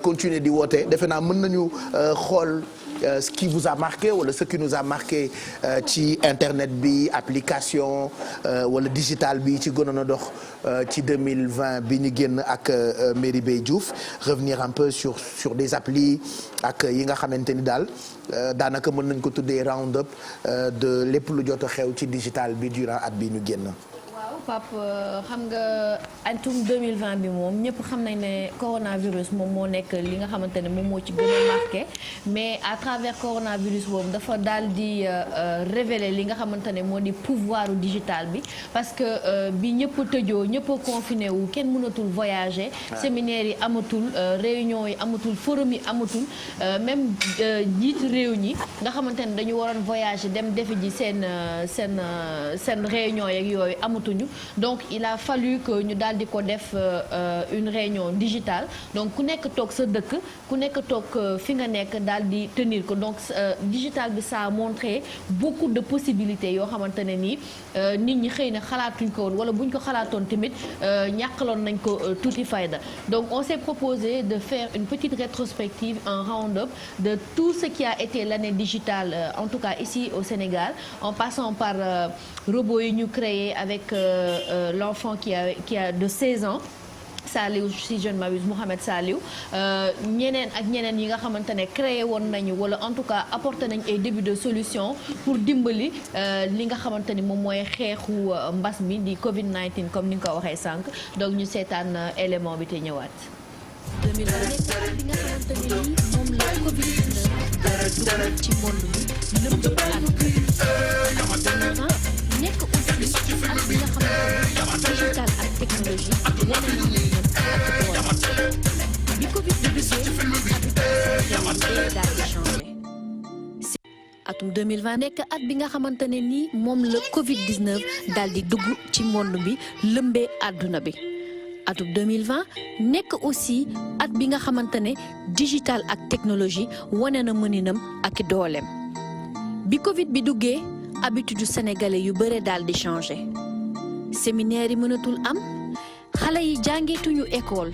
continuer di woote defe naa mën nañu xool ce qui vous a marqué wala ce qui nous a marqué ci internet bi application wala digital bi ci gënoon a dox ci 2020 bi ñu génn ak Merry Beye Diouf revenir un peu sur des applis ak yi nga xamante ni daal daanaka mën nañ ko tuddee round up de lépp lu jot a xew ci digital bi durant at bi ñu génn. Pape xam nga atum 2020 bi moom ñëpp xam nañ ne coronavirus moom moo nekk li nga xamante ne moom moo ci gën a marqué mais à travers coronavirus boobu dafa daal di révéler li nga xamante ne moo di pouvoiru digital bi parce que bi ñëpp tëjoo ñëpp confiné wu kenn mënatul voyager séminaires yi amatul réunions yi amatul forum yi amatul même jiitu réew ñi nga xamante ne dañu waroon voyager dem defi ji seen réunion yeeg yooyu amatuñu. Donc il a fallu que ñu daal di ko def une réunion digitale donc ku nekk toog sa dëkk ku nekk toog fi nga nekk daal di tenir ko donc digital bi ça a montré beaucoup de possibilités yoo xamante ne nii nit ñi xëy na xalaatuñ ko woon wala buñ ko xalaatoon tamit ñàkkaloon nañ ko tuuti fayda donc on s'est proposé de faire une petite rétrospective un round-up de tout ce qui a été l'année digitale en tout cas ici au Sénégal en passant par robots yi ñu créé avec l'enfant qui a de 16 ans Saliou si je ne m'abuse Mohamed Saliou ñeneen ak ñeneen yi nga xamante ne créé woon nañu wala en tout cas apporté nañ ay début de solution pour dimbali li nga xamante ni moom mooy xeexu mbas mi di Covid-19 comme ni nga ko waxee sànq donc ñu seetaan élément bi te ñëwaat. 2020 li nga xamante ni moom la Covid-19 ci monde bi lëmb nekk aussi ak li nga xamante ne digital ak technologie wane na ñu ñëpp ak doole bi Covid bi duggee daal di changé. atum 2020 nekk at bi nga xamante ne nii moom la Covid 19 daal di dugg ci monde bi lëmbee àdduna bi. atum 2020 nekk aussi at bi nga xamante ne digital ak technologie wane na mëninam ak dooleem bi Covid bi duggee. habitude sénégalais yu bëre daal di changé séminaire yi mënatul am xale yi jàngeetuñu école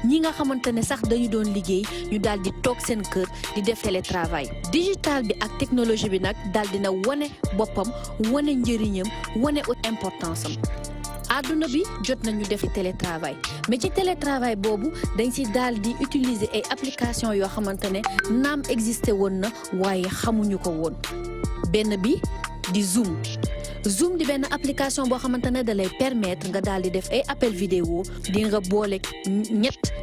ñi nga xamante ne sax dañu doon liggéey ñu daal di toog seen kër di def télétravail digital bi ak technologie bi nag daal dina wane boppam wane njëriñam wane importance am àdduna bi jot nañu def télétravail mais ci télétravail boobu dañ si daal di utiliser ay application yoo xamante ne naam existé woon na waaye xamuñu ko woon benn bi di Zoom di benn application boo xamante ne da lay permettre nga daal di def ay appel vidéo di nga boole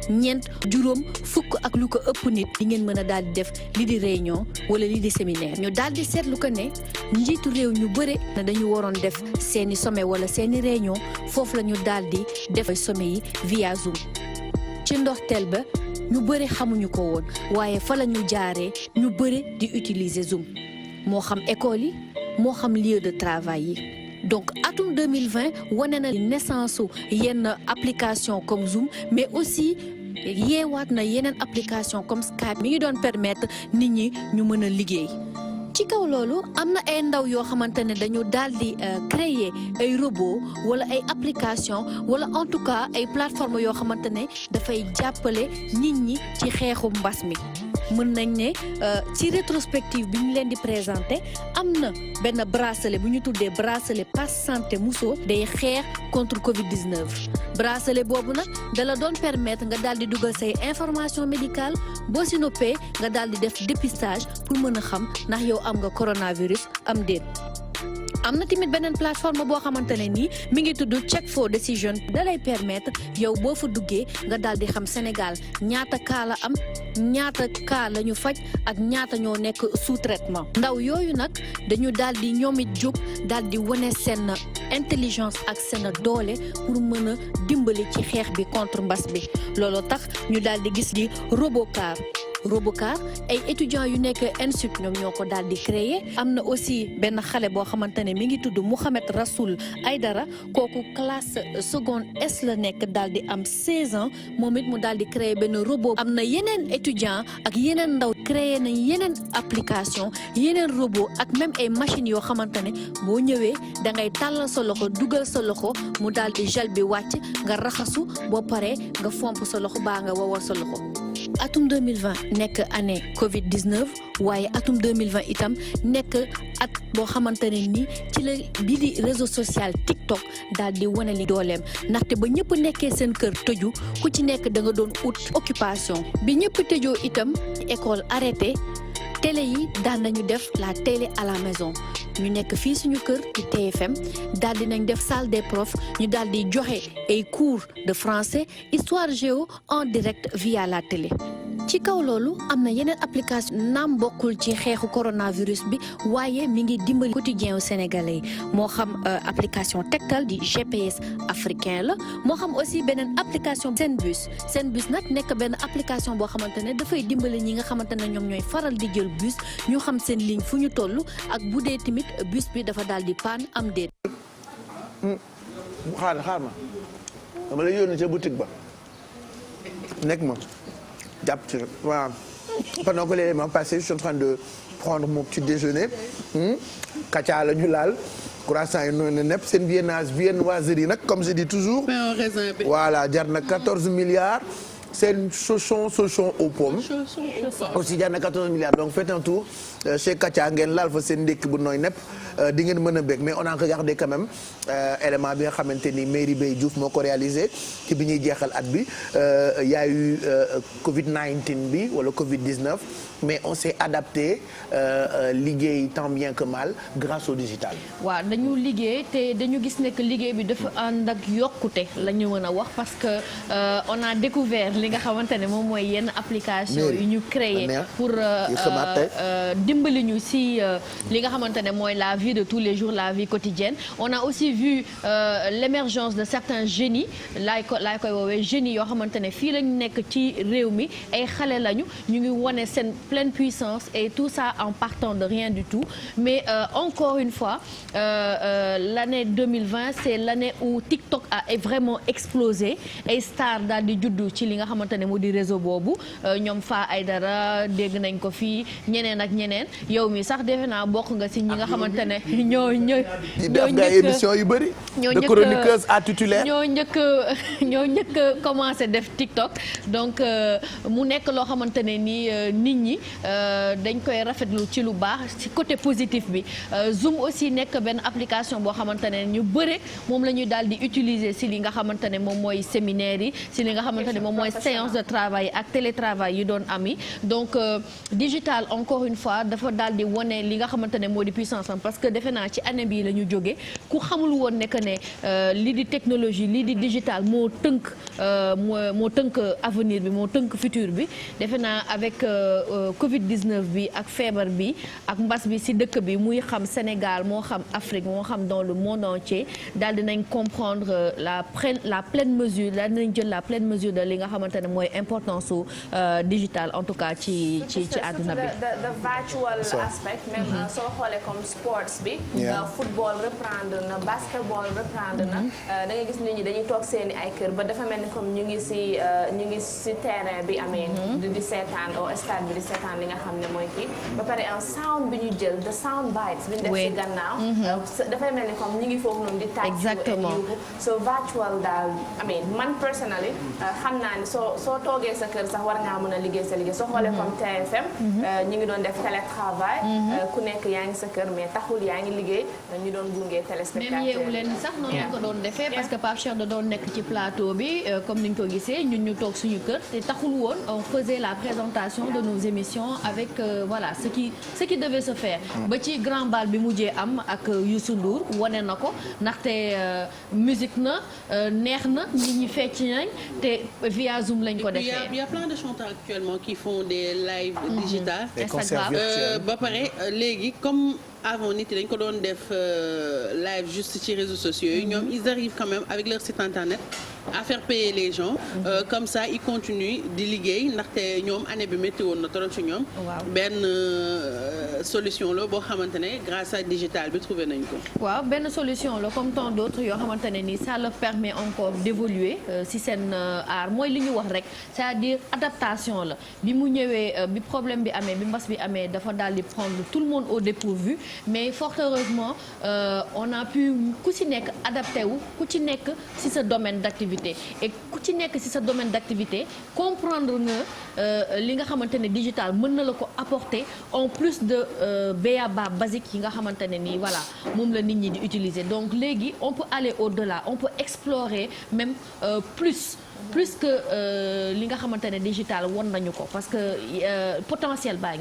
ñeent juróom fukk ak lu ko ëpp nit di ngeen mën a daal di def li di réunion wala li di séminaire ñu daal di seetlu ko ne njiitu réew ñu bëre na dañu waroon def seeni sommet wala seeni réunion foofu la ñu daal di def sommet yi via Zoom ci ndorteel ba ñu bëre xamuñu ko woon waaye fa la ñu jaaree ñu bëre di utiliser Zoom moo xam école yi moo xam lieu de travail yi donc atum 2020 wane na naissance su yenn application comme Zoom mais aussi yeewaat na yeneen application comme Skype mi ngi doon permettre nit ñi ñu mën a liggéey ci kaw loolu am na ay ndaw yoo xamante ne dañu daal di créer ay robot wala ay application wala en tout cas ay plateforme yoo xamante ne dafay jàppale nit ñi ci xeexu mbas mi mën nañ ne ci rétrospective bi ñu leen di présenté am na benn bracelet bu ñu tuddee bracelet passe santé Mousso day xeex contre Covid-19 bracelet boobu nag dala doon permettre nga daal di dugal say information médicale boo si noppee nga daal di def dépistage pour mën a xam ndax yow am nga coronavirus am déet. am na tamit beneen plateforme boo xamante ne nii mi ngi tudd Check for Decision da lay permettre yow boo fa duggee nga daal di xam Sénégal ñaata cas la am ñaata cas la ñu faj ak ñaata ñoo nekk sous traitement ndaw yooyu nag dañu daal di ñoom it jóg daal di wane seen intelligence ak seen doole pour mën a dimbali ci xeex bi contre mbas bi looloo tax ñu daal di gis di Robocar ay étudiants yu nekk INSUP ñoom ñoo ko daal di créer am na aussi benn xale boo xamante ne mi ngi tudd Mouhamed Rassoul Aydara kooku classe seconde S la nekk daal di am 16 ans moom it mu daal di créer benn robot am na yeneen étudiants ak yeneen ndaw créer nañ yeneen application yeneen robot ak même ay machines yoo xamante ne boo ñëwee da ngay tàllal sa loxo dugal sa loxo mu daal di gel bi wàcc nga raxasu boo paree nga fomp sa loxo baa nga wowal sa loxo atum 2020 nekk année Covid 19 waaye atum 2020 itam nekk at boo xamante ne ni ci la bii di réseau social TikTok daal di wane li dooleem ndaxte ba ñëpp nekkee seen kër tëju ku ci nekk da nga doon ut occupation bi ñëpp tëjoo itam école arrêté télé yi daan nañu def la télé à la maison ñu nekk fii suñu kër ci TFM daal di nañ def salle des profs ñu daal di joxe ay cours de français histoire géo en direct via la télé. ci kaw loolu am na yeneen application naam bokkul ci xeexu coronavirus bi waaye mi ngi dimbali quotidien wu sénégalais yi moo xam application Tektal di GPS africain la moo xam aussi beneen application Senbus nag nekk benn application boo xamante ne dafay dimbali ñi nga xamante ne ñoom ñooy faral di jël bus ñu xam seen ligne fu ñu toll ak bu dee tamit bus bi dafa daal di panne am déet. xaar ma dama lay yónni ca boutique ba nekk ma. jàpp ci waaw pendant que les éléments passés je suis en train de prendre mon petit déjeuner kaca la ñu laal croissant yi noonu nepp seen viennoiserie nag comme je dis toujours voilà jar na 14 milliards seen sauchon aux pommes aussi jar na 14 milliards donc faites un tour chez Katia ngeen laal fa seen ndékki bu nooy nepp di ngeen mën a bég mais on a regardé quand même élément bi nga xamante ni Mairie Bay Diouf moo ko réalisé ci bi ñuy jeexal at bi y a eu Covid-19 bi wala Covid-19 mais on s'est adapté liggéey tant bien que mal grâce au digital. waaw dañu liggéey te dañu gis ne que liggéey bi dafa ànd ak yokkute la ñu mën a wax parce que on a découvert li nga xamante ne moom mooy yenn application yu ñu créé pour dimbali ñu si li nga xamante ne mooy la vie de tous les jours, la vie quotidienne. On a aussi vu l'émergence de certains génies laay koy woowee génies yoo xamante ne fii lañu nekk ci réew mi ay xale lañu ñu ngi wane seen pleine puissance et tout ça en partant de rien du tout mais encore une fois l'année 2020 c'est l'année où TikTok a vraiment explosé ay star daal di juddu ci li nga xamante ne mu di réseau boobu ñoom Fa Aydara dégg nañ ko fii ñeneen ak ñeneen yow mi sax defe naa bokk nga ci ñi nga xamante ne ñoo émission yu bëri de chroniqueuse à titulaire ñoo njëkk commencé def TikTok donc mu nekk loo xamante ne ni nit ñi dañ koy rafetlu ci lu baax ci côté positif bi Zoom aussi nekk benn application boo xamante ne ñu bëre moom la ñuy daal di utiliser si li nga xamante ne moom mooy séminaire yi si li nga xamante ne moom mooy séance de travail ak télétravail yi doon ami donc digital encore une fois dafa daal di wane li nga xamante ne moo di puissance am parce que defe naa ci année bii la ñu jógee ku xamul woon ne que ne lii di technologie lii di digital moo tënk avenir bi moo tënk futur bi defe naa avec Covid-19 bi ak feebar bi ak mbas bi ci dëkk bi muy xam Sénégal moo xam Afrique moo xam dans le monde entier daal dinañ comprendre la pleine mesure daal dinañ jël la pleine mesure de li nga xamante ne mooy importance su digital en tout cas ci àdduna bi. the virtual aspect même soo xoolee comme sports bi football reprendre na basketball reprendre na da ngay gis nit ñi dañuy toog seeni ay kër ba dafa mel ni comme ñu ngi ci terrain bi amee di seetaan au stade bi di seetaan li nga xam ne mooy kii ba pare un sound bi ñu jël the sound bites bi ñu def ci gannaaw dafay mel ni comme ñu ngi foofu noonu di tàcc exactement so virtual daal man personally xam naa ni soo toogee sa kër sax war ngaa mën a liggéey sa liggéey soo xoolee comme TFM ñu ngi doon def télétravail ku nekk yaa ngi sa kër mais taxul yaa ngi liggéey ñu doon gunge téléspectateur même yeewu leen sax noonu lañ ko doon defee parce que Pape Cheikh da doon nekk ci plateau bi comme ni ñu ko gisee ñun ñu toog suñu kër te taxul woon on faisait la présentation de nos émissions avec voilà ce qui devait se faire ba ci grand bal bi mujjee am ak Youssou Ndour wane na ko ndaxte musique na neex na nit ñi fecc nañ te via Zoom lañ ko defee. Il y a plein de chanteurs actuellement qui font des lives digital Instagram ba pare léegi comme avant nit yi dañ ko doon def live juste ci réseaux sociaux yi ñoom ils arrivent quand même avec leur site internet à faire payer les gens comme ça ils continuent di liggéey ndaxte ñoom année bi métti woon na trop ci ñoom benn solution la boo xamante ne grâce à digital bi trouvé nañ ko waaw benn solution la comme tant d'autres yoo xamante ne ni ça leur permet encore d'évoluer si seen art mooy li ñu wax rek c'est-à-dire adaptation la bi mu ñëwee bi problème bi amee bi mbas bi amee dafa daal di prendre tout le monde au dépourvu mais fort heureusement on a pu ku ci nekk adapté wu ku ci nekk ci sa domaine d'activité d'activité et ku ci nekk ci sa domaine d'activité comprendre nga li nga xamante ne digital mën na la ko apporter en plus de b.a.-ba basique yi nga xamante ne nii voilà moom la nit ñi di utiliser donc léegi on peut aller au-delà on peut explorer même plus que li nga xamante ne digital won nañu ko parce que potentiel baa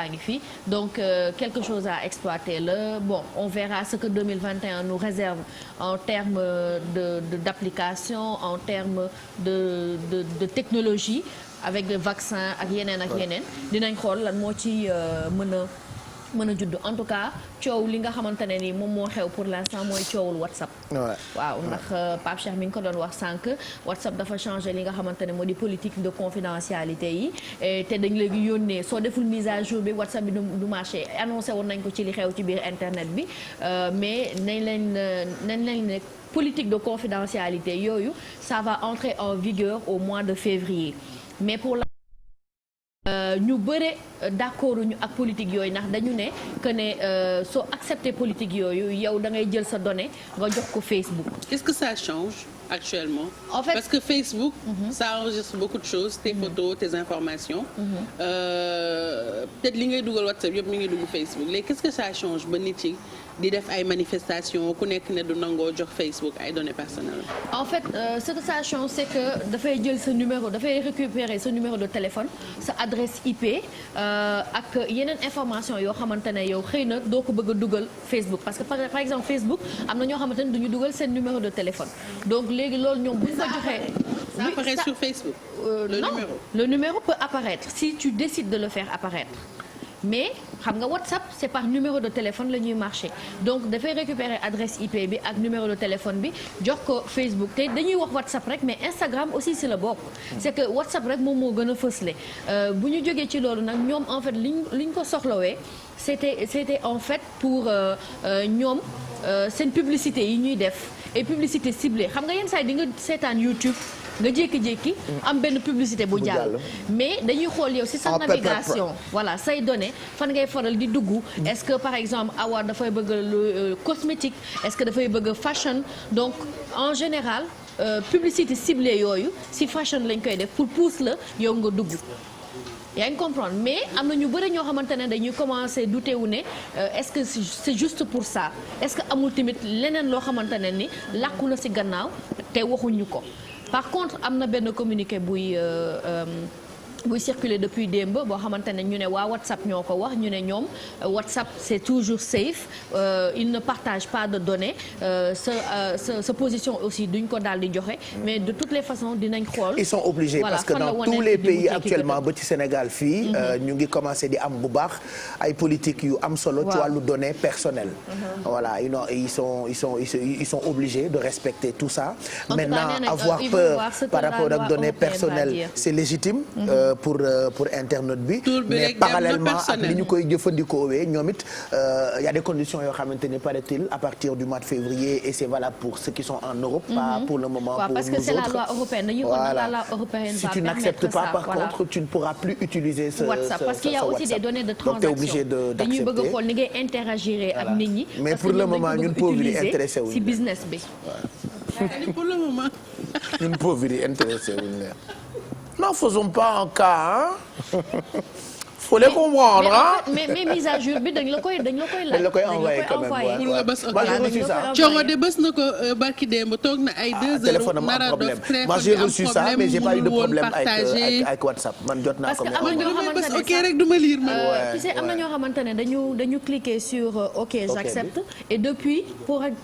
ngi fi donc quelque chose à exploiter là bon on verra ce que 2021 nous réserve en termes d'application en termes de technologie avec le vaccin ak yeneen dinañ xool lan moo ci mën a judd en tout cas coow li nga xamante ne ni moom moo xew pour l'instant mooy coowul WhatsApp. waaw ndax Pape Cheikh mi ngi ko doon wax sànq WhatsApp dafa changer li nga xamante ne moo di politique de confidentialité yi te dañ léegi yónnee soo deful mise à jour bi WhatsApp bi du marché annoncé woon nañ ko ci li xew ci biir internet bi mais nañ leen ne politique de confidentialité yooyu ça va entrer en vigueur au mois de février mais pour ñu bëre d'accord ñu ak politique yooyu ndax dañu ne que ne soo accepter politique yooyu yow da ngay jël sa donnée nga jox ko Facebook. Est-ce que ça change actuellement? En fait, parce que Facebook, ça enregistre beaucoup de choses, tes photos, tes informations. Peut-être li ngay dugal WhatsApp yëpp mi ngi dugg Facebook léegi qu'est-ce que ça change ba nit yi di def ay manifestations ku nekk ne du nangoo jox Facebook ay données personnelles. En fait ce que ça change c'est que dafay jël sa numéro dafay récupérer sa numéro de téléphone sa adresse IP ak yeneen information yoo xamante ne yow xëy na doo ko bëgg a dugal Facebook parce que par exemple Facebook am na ñoo xamante ne duñu dugal seen numéro de téléphone donc léegi loolu ñoom bu ñu ko joxee. ça apparaît sur Facebook. Non, le numéro peut apparaître si tu décides de le faire apparaître. mais xam nga WhatsApp c'est par numéro de téléphone la ñuy marché donc dafay récupérer adresse IP bi ak numéro de téléphone bi jox ko Facebook te dañuy wax WhatsApp rek mais Instagram aussi c'est le bokk. c'est que WhatsApp rek moom moo gën a fësle bu ñu jógee ci loolu nag ñoom en fait liñ ko soxlawee c'était en fait pour ñoom seen publicité yi ñuy def et publicité ciblée xam nga yenn saa yi di nga seetaan YouTube. nga jékki-jékki am benn publicité bu jàll mais dañuy xool yow ci sa navigation voilà say données fan ngay faral di dugg est-ce que par exemple Awa dafay bëgg lu cosmétique est-ce que dafay bëgg fashion donc en général publicité ciblée yooyu ci fashion lañ koy def pour pousse la yow nga dugg yaa ngi comprendre mais am na ñu bëri ñoo xamante ne dañuy commencer douter wu ne est-ce que c'est juste pour ça est-ce que amul tamit leneen loo xamante ne ni làkku na ci gannaaw te waxuñu ko par contre am na benn communiqué buy circuler depuis démb boo xamante ne ñu ne waa WhatsApp ñoo ko wax ñu ne ñoom WhatsApp c'est toujours safe il ne partage pas de données sa position aussi duñ ko daal di joxe mais de toutes les façons dinañ xool. ils sont obligés parce que dans tous les pays actuellement ba ci Sénégal fii ñu ngi commencer di am bu baax ay politique yu am solo. ci wàllu données personnelles. voilà ils sont obligés de respecter tout ça. Maintenant avoir peur par rapport ak données personnelles c'est légitime. pour internet bi mais parallèlement ak li ñu koy jëfandikoowee ñoom it y a des conditions yoo xamante ni paraît-il à partir du mois de février et c'est valable pour ceux qui sont en Europe pas pour le moment pour parce nous que c'est autres. la loi européenne dañuy xool la loi européenne si tu n'acceptes pas par contre tu ne pourras plus utiliser ce WhatsApp parce qu'il y a aussi des données de transaction donc tu es obligé d'accepter dañuy bëgg a xool ni ngay interagir ak nit ñi mais pour le moment ñun pauvres yi intéressé wuñ ci business bi pour le moment ñun pauvres yi intéressé wuñ leen non faisons pas un cas hein faut les comprendre mais mise à jour bi dañ la koy laaj. dañ la koy envoyer quand même pour nga bës moi j'ai reçu ça. Coono de bës na ko barki démb toog na ay 2 heures. téléphone am am problème moi j'ai reçu ça mais j'ai pas eu de problème avec WhatsApp man jot naa ko. parce que am na ñoo xamante ne ok rek du ma lire man. tu sais am na ñoo xamante ne dañu cliquer sur OK j'accepte et depuis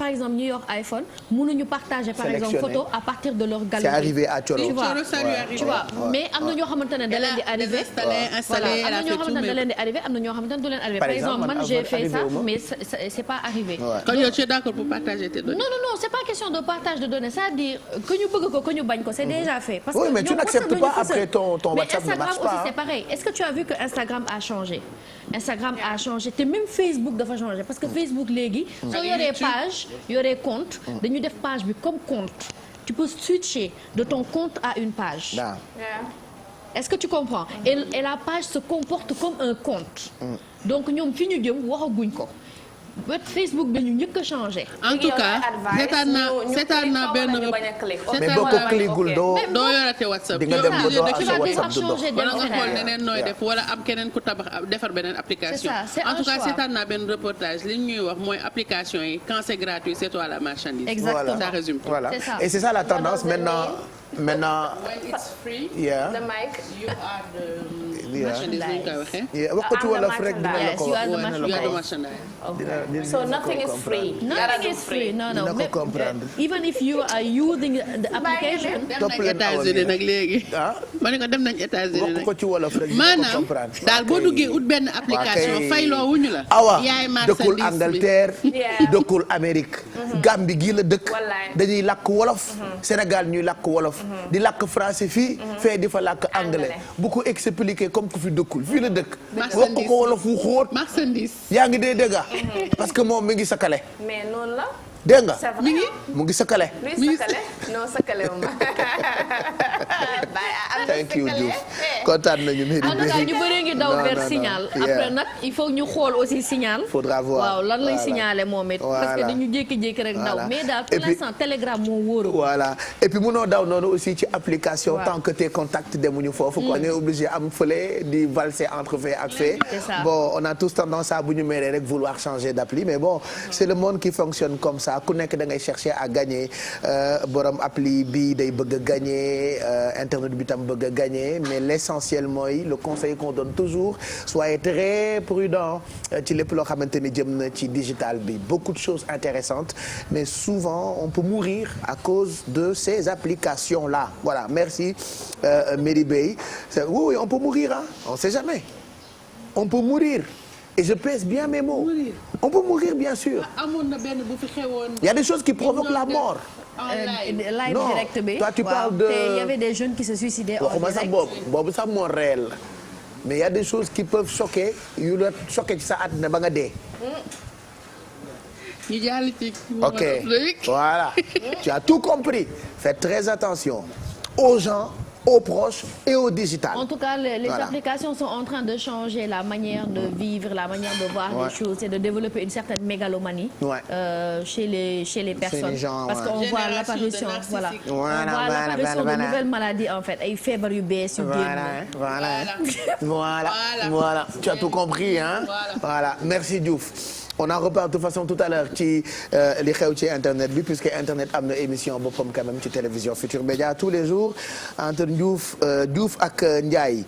par exemple ñu yor iPhone mënuñu partager par exemple photo à partir de leur galerie. c'est arrivé à Thioro. tu vois mais am na ñoo xamante ne da leen di arrivé. ñoo xamante ne da leen di arrivé am na ñoo xamante ne du leen arrivé par exemple man j'ai fait ça mais c'est pas arrivé. kon yow tu es d'accord pour partager tes données. non c'est pas question de partage de données c'est-à-dire que ñu bëgg ko que ñu bañ ko c'est déjà fait. parce que mais tu n'acceptes pas après ton WhatsApp ne marche pas. mais Instagram aussi c'est pareil est-ce que tu as vu que Instagram a changé. Instagram a changé te même Facebook dafa changé parce que Facebook léegi. soo yoree page yoree compte. dañu def page bi comme compte. tu peux switcher de ton compte à une page. Est-ce que tu comprends et la page se comporte comme un compte donc ñoom fi ñu jëm waxaguñ ko Facebook bi ñu njëkk a changé. en tout cas seetaan naa benn mais boo ko cliquul doo yorate WhatsApp. di nga dem ba doo sa WhatsApp du dox. wala nga xool neneen nooy def wala am keneen ku defar beneen application. En tout cas seetaan naa benn reportage li ñuy wax mooy application yi quand c'est gratuit c'est toi la marchandise. Exactement. Ça résume tout. Voilà. Et c'est ça la tendance maintenant. When it's free. Yeah. The mic. You are the marchandise ni ñu koy waxee. wax ko ci wolof rek dina la ko wax. You are the marchandise. So nothing is free. Nothing is free. No. dina ko comprendre. Even if you are using the application. dem nañ États-Unis nag léegi. ma ne ko dem nañ États-Unis nag. wax ko ci wolof rek dina ko maanaam comprendre. daal boo duggee ut benn application fayloo wuñu la. awa yaay dëkkul marchandise bi. Angleterre. dëkkul Amérique. Gambie gii la dëkk. dañuy làkk wolof. Sénégal ñuy làkk wolof. di làkk français fii. fee di fa làkk anglais. bu ko expliquer comme ku fi dëkkul fii la dëkk. wax ko wolof wu xóot. marchandise. yaa ngi dee dégg parce que moom mi ngi sakale. mais noonu la. dégg nga c'est vrai. mu ngi sakale. luy sakale non sakale wu ma. thank you Diouf kontaan nañu mbir en tout cas ñu bëree ngi daw vers signal. après nag il faut ñu xool aussi signal. faudra voir waaw lan lay signaler moom it. parce que dañu jékki-jékki rek daw. mais daal pour l'instant Telegram moo wóoru. voilà et puis munoo daw noonu aussi ci application. tant que tes contacts demuñu foofu. quoi nga obligé am fële di valser entre fait ak fait. bon on a tous tendance à bu ñu meree rek vouloir changer d'appli mais bon c'est le monde qui fonctionne comme ça ku nekk da ngay chercher à gagner borom appli bi day bëgg a gagner internet bi tam bëgg a gagner mais l'essentiel mooy le conseil qu'on donne toujours soyez très prudent ci lépp loo xamante ni jëm na ci digital bi beaucoup de choses intéressantes mais souvent on peut mourir à cause de ces applications là voilà merci Mary Bey oui on peut mourir hein on sait jamais on peut mourir et je pèse bien mes mots on peut mourir bien sûr amoon na benn bu fi xewoon. il y a des choses qui provoquent la mort. live non direct bi. toi tu parles de il y avait des jeunes qui se suicidaient en waxuma sax direct. boobu sax moo réel mais il y a des choses qui peuvent choquer yu la choquer ci sa àddina ba nga dee. ñu jàll ci. ok voilà tu as tout compris faites très attention aux gens aux proches et au digital. En tout cas, les applications sont en train de changer la manière de vivre, la manière de voir les choses et de développer une certaine mégalomanie chez les personnes. les gens, parce qu'on voit l'apparition, on voit l'apparition de nouvelles maladies en fait, ay feebar yu bees yu génn. Voilà. Tu as tout compris hein. Voilà. Merci Diouf. On en reparle de toute façon tout à l'heure ci li xew ci internet bi puisque internet am na émission boppam quand même ci télévision Futur Média tous les jours entre Diouf ak Ndiaye.